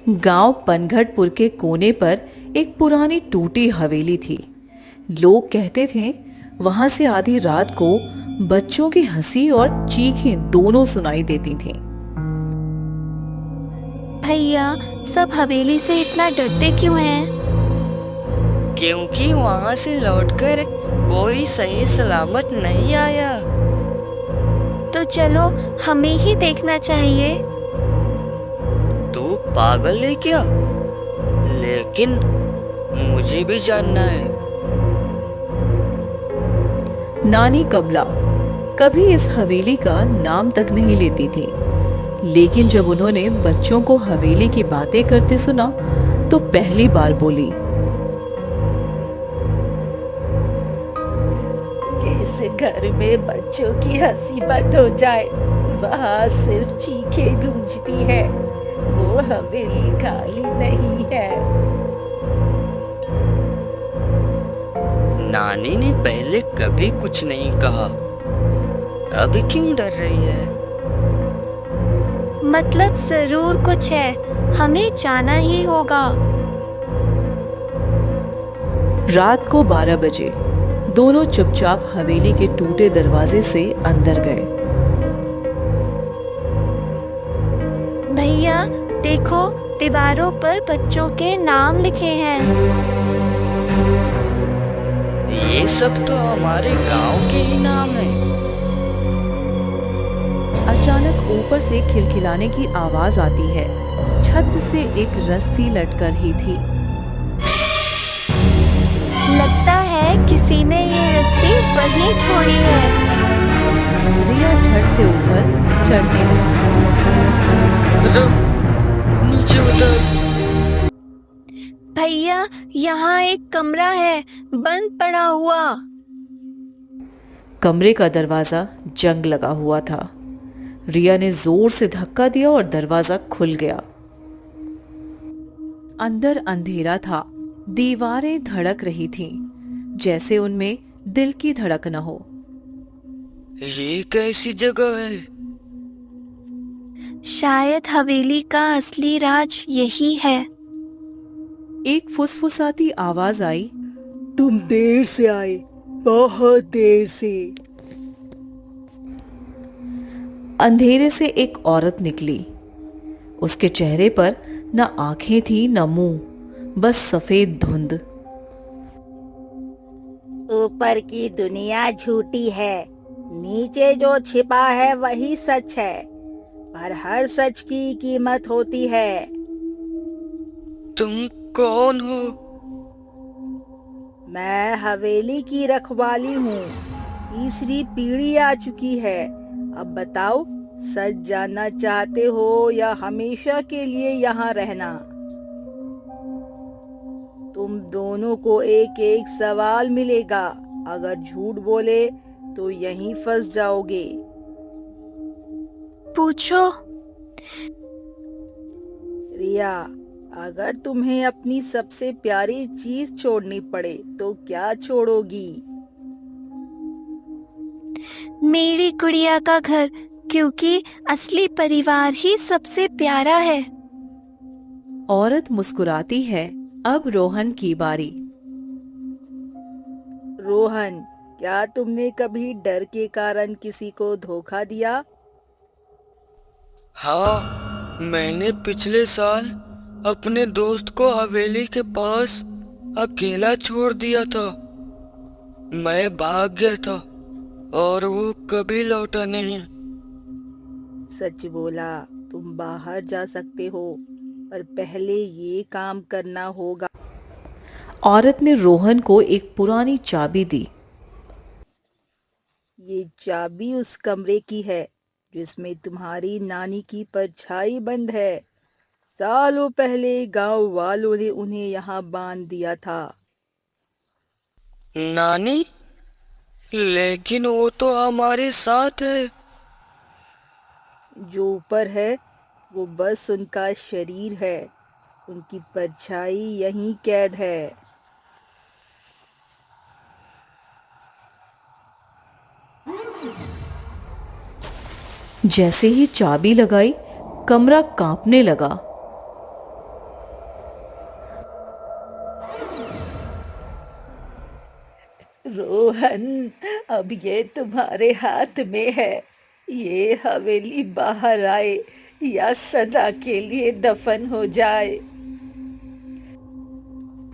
गांव पनघटपुर के कोने पर एक पुरानी टूटी हवेली थी। लोग कहते थे वहां से आधी रात को बच्चों की हंसी और चीखें दोनों सुनाई देती थीं। भैया, सब हवेली से इतना डरते क्यों हैं? क्योंकि वहां से लौटकर कोई सही सलामत नहीं आया। तो चलो, हमें ही देखना चाहिए। तू पागल है क्या? लेकिन मुझे भी जानना है। नानी कमला कभी इस हवेली का नाम तक नहीं लेती थी, लेकिन जब उन्होंने बच्चों को हवेली की बातें करते सुना तो पहली बार बोली। जिस घर में बच्चों की हंसी बंद हो जाए वहां सिर्फ चीखें गूंजती है। वो हवेली खाली नहीं है। नानी ने पहले कभी कुछ नहीं कहा, अब क्यों डर रही है? मतलब जरूर कुछ है, हमें जाना ही होगा। रात को 12 बजे दोनों चुपचाप हवेली के टूटे दरवाजे से अंदर गए। भैया, देखो, दीवारों पर बच्चों के नाम लिखे हैं। ये सब तो हमारे गांव के ही नाम है। अचानक ऊपर से खिलखिलाने की आवाज आती है। छत से एक रस्सी लटक रही थी। लगता है किसी ने ये रस्सी वहीं छोड़ी है। रिया झट से ऊपर चढ़ने लगी। रुक, नीचे उतर। भैया, यहाँ एक कमरा है, बंद पड़ा हुआ। कमरे का दरवाजा जंग लगा हुआ था। रिया ने जोर से धक्का दिया और दरवाजा खुल गया। अंदर अंधेरा था, दीवारें धड़क रही थीं, जैसे उनमें दिल की धड़क न हो। ये कैसी जगह है? शायद हवेली का असली राज यही है। एक फुसफुसाती आवाज आई। तुम देर से आए, बहुत देर से। अंधेरे से एक औरत निकली। उसके चेहरे पर न आंखें थी न मुंह, बस सफेद धुंध। ऊपर की दुनिया झूठी है, नीचे जो छिपा है वही सच है। पर हर सच की कीमत होती है। तुम कौन हो? मैं हवेली की रखवाली हूँ। तीसरी पीढ़ी आ चुकी है। अब बताओ, सच जानना चाहते हो या हमेशा के लिए यहाँ रहना? तुम दोनों को एक एक सवाल मिलेगा। अगर झूठ बोले तो यहीं फंस जाओगे। पूछो। रिया, अगर तुम्हें अपनी सबसे प्यारी चीज छोड़नी पड़े तो क्या छोड़ोगी? मेरी गुड़िया का घर, क्योंकि असली परिवार ही सबसे प्यारा है। औरत मुस्कुराती है। अब रोहन की बारी। रोहन, क्या तुमने कभी डर के कारण किसी को धोखा दिया? हाँ, मैंने पिछले साल अपने दोस्त को हवेली के पास अकेला छोड़ दिया था। मैं भाग गया था और वो कभी लौटा नहीं। सच बोला। तुम बाहर जा सकते हो, पर पहले ये काम करना होगा। औरत ने रोहन को एक पुरानी चाबी दी। ये चाबी उस कमरे की है जिसमें तुम्हारी नानी की परछाई बंद है। सालों पहले गांव वालों ने उन्हें यहाँ बांध दिया था। नानी? लेकिन वो तो हमारे साथ है। जो ऊपर है वो बस उनका शरीर है, उनकी परछाई यहीं कैद है। जैसे ही चाबी लगाई, कमरा कांपने लगा। रोहन, अब ये तुम्हारे हाथ में है। ये हवेली बाहर आए या सदा के लिए दफन हो जाए।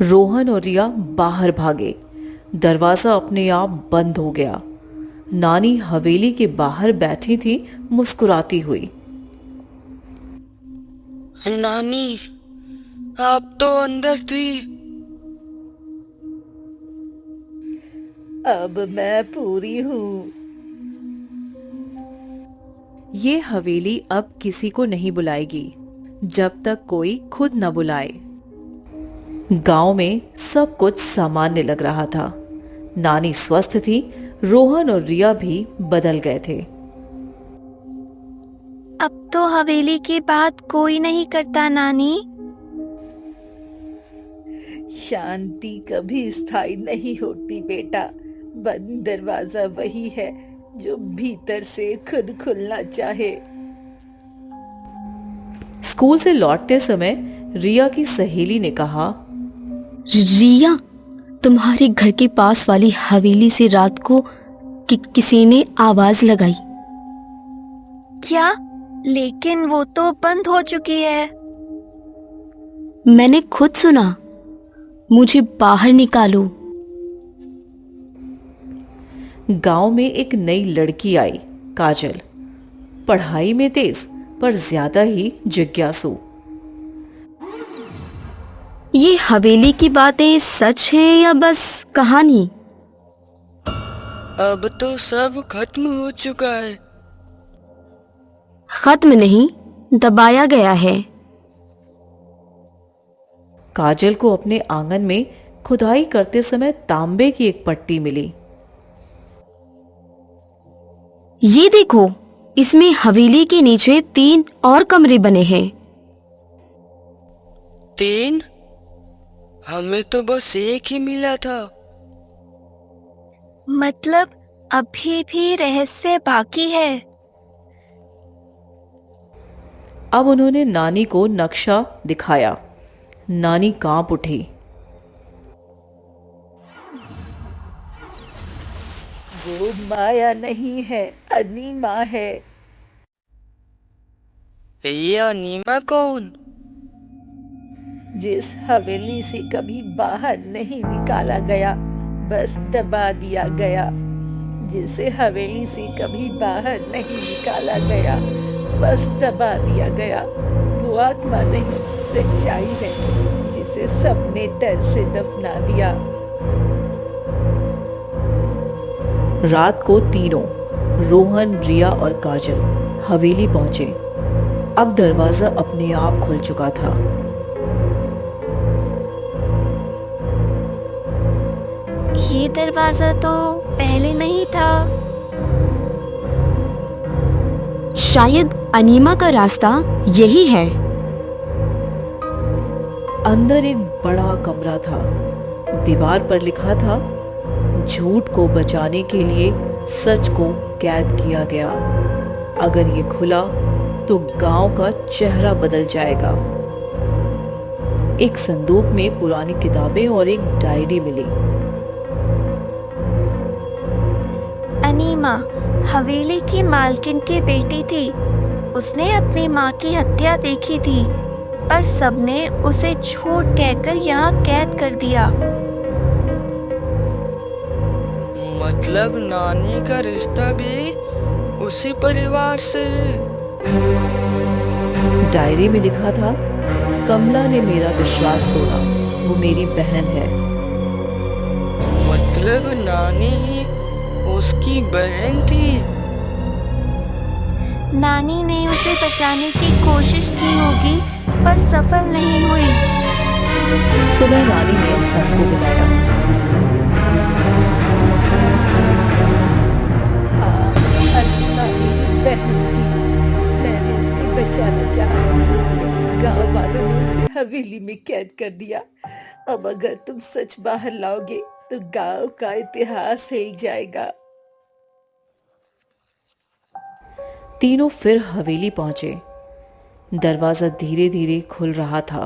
रोहन और रिया बाहर भागे। दरवाजा अपने आप बंद हो गया। नानी हवेली के बाहर बैठी थी, मुस्कुराती हुई। नानी, आप तो अंदर थी। अब मैं पूरी हूँ। ये हवेली अब किसी को नहीं बुलाएगी जब तक कोई खुद न बुलाए। गांव में सब कुछ सामान्य लग रहा था। नानी स्वस्थ थी, रोहन और रिया भी बदल गए थे। अब तो हवेली की बात कोई नहीं करता नानी। शांति कभी स्थायी नहीं होती बेटा। बंद दरवाजा वही है जो भीतर से खुद खुलना चाहे। स्कूल से लौटते समय रिया की सहेली ने कहा, रिया, तुम्हारे घर के पास वाली हवेली से रात को किसी ने आवाज लगाई। क्या? लेकिन वो तो बंद हो चुकी है। मैंने खुद सुना। मुझे बाहर निकालो। गांव में एक नई लड़की आई, काजल। पढ़ाई में तेज पर ज्यादा ही जिज्ञासु। ये हवेली की बातें सच है या बस कहानी? अब तो सब खत्म हो चुका है। खत्म नहीं, दबाया गया है। काजल को अपने आंगन में खुदाई करते समय तांबे की एक पट्टी मिली। ये देखो, इसमें हवेली के नीचे 3 और कमरे बने हैं। 3? हमें तो बस एक ही मिला था। मतलब अभी भी रहस्य बाकी है। अब उन्होंने नानी को नक्शा दिखाया। नानी कांप उठी। वो माया नहीं है, अनीमा है। ये अनीमा कौन? जिस हवेली से कभी बाहर नहीं निकाला गया, बस दबा दिया गया। जिसे हवेली से कभी बाहर नहीं निकाला गया, बस दबा दिया गया। वो आत्मा नहीं, सच्चाई है, जिसे सबने डर से दफना दिया। रात को तीनों, रोहन, रिया और काजल, हवेली पहुंचे। अब दरवाजा अपने आप खुल चुका था। ये दरवाजा तो पहले नहीं था। शायद अनीमा का रास्ता यही है। अंदर एक बड़ा कमरा था। दीवार पर लिखा था, झूठ को बचाने के लिए सच को कैद किया गया। अगर ये खुला तो गांव का चेहरा बदल जाएगा। एक संदूक में पुरानी किताबें और एक डायरी मिली। अनीमा हवेली की मालकिन की बेटी थी। उसने अपनी माँ की हत्या देखी थी, पर सबने उसे झूठ कहकर यहाँ कैद कर दिया। मतलब नानी का रिश्ता भी उसी परिवार से है। डायरी में लिखा था, कमला ने मेरा विश्वास तोड़ा, वो मेरी बहन है। मतलब नानी ही उसकी बहन थी। नानी ने उसे बचाने की कोशिश की होगी, पर सफल नहीं हुई। सुबह नानी ने सबको बुलाया। हाँ, अनीमा मेरी बहन थी। मैंने उसे बचाना चाहा, लेकिन गांव वालों ने उसे हवेली में कैद कर दिया। अब अगर तुम सच बाहर लाओगे तो गांव का इतिहास हिल जाएगा। तीनों फिर हवेली पहुंचे। दरवाजा धीरे धीरे खुल रहा था।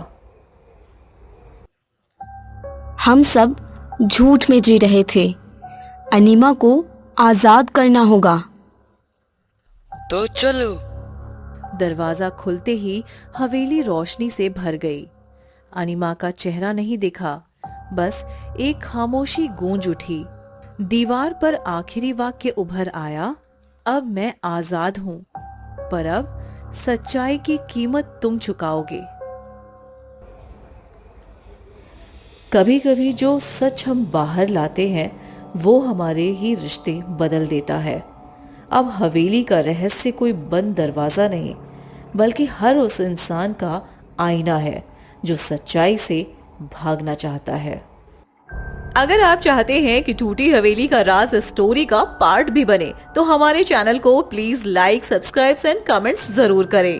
हम सब झूठ में जी रहे थे। अनीमा को आजाद करना होगा। तो चलो। दरवाजा खुलते ही हवेली रोशनी से भर गई। अनीमा का चेहरा नहीं दिखा, बस एक खामोशी गूंज उठी। दीवार पर आखिरी वाक्य उभर आया, अब मैं आजाद हूं, पर अब सच्चाई की कीमत तुम चुकाओगे। कभी कभी जो सच हम बाहर लाते हैं वो हमारे ही रिश्ते बदल देता है। अब हवेली का रहस्य कोई बंद दरवाजा नहीं, बल्कि हर उस इंसान का आईना है जो सच्चाई से भागना चाहता है। अगर आप चाहते हैं कि टूटी हवेली का राज स्टोरी का पार्ट भी बने, तो हमारे चैनल को please like, subscribe and comments जरूर करें।